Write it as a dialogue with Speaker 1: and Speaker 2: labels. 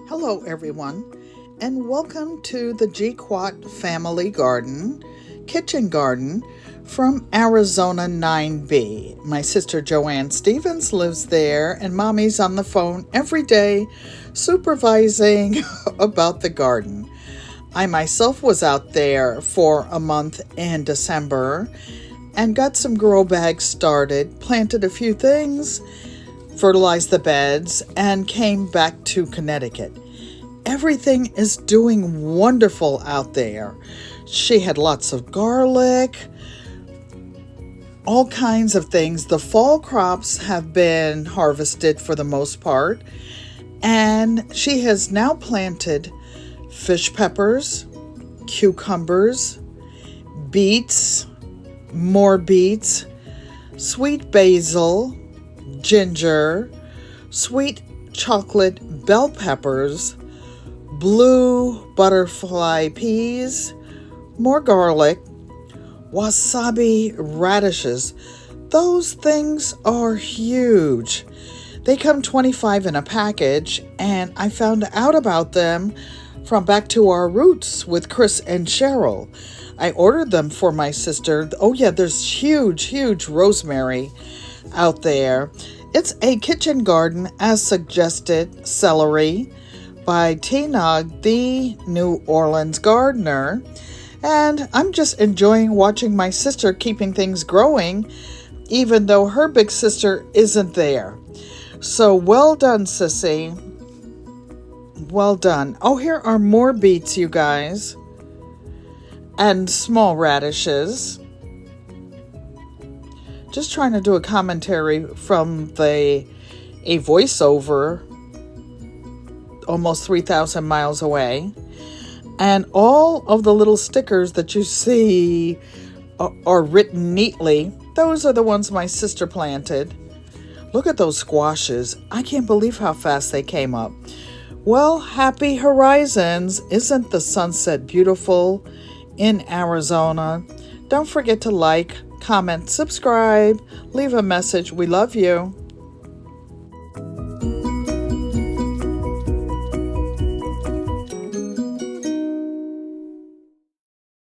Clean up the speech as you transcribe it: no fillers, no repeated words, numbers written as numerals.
Speaker 1: Hello everyone, and welcome to the GQUAT Family Garden, Kitchen Garden from Arizona 9B. My sister Joanne Stevens lives there, and Mommy's on the phone every day supervising about the garden. I myself was out there for a month in December and got some grow bags started, planted a few things, fertilized the beds, and came back to Connecticut. Everything is doing wonderful out there. She had lots of garlic, all kinds of things. The fall crops have been harvested for the most part, and she has now planted fish peppers, cucumbers, beets, more beets, sweet basil, ginger, sweet chocolate bell peppers, blue butterfly peas, more garlic, wasabi radishes. Those things are huge. They come 25 in a package, and I found out about them from Back to Our Roots with Chris and Cheryl. I ordered them for my sister. Oh yeah, there's huge rosemary out there. It's a kitchen garden as suggested celery by Tina, the New Orleans gardener. And I'm just enjoying watching my sister keeping things growing, even though her big sister isn't there. So well done, Sissy. Well done. Oh, here are more beets, you guys. And small radishes. Just trying to do a commentary from a voiceover almost 3,000 miles away. And all of the little stickers that you see are written neatly. Those are the ones my sister planted. Look at those squashes. I can't believe how fast they came up. Well, happy horizons. Isn't the sunset beautiful in Arizona? Don't forget to like, comment, subscribe, leave a message. We love you.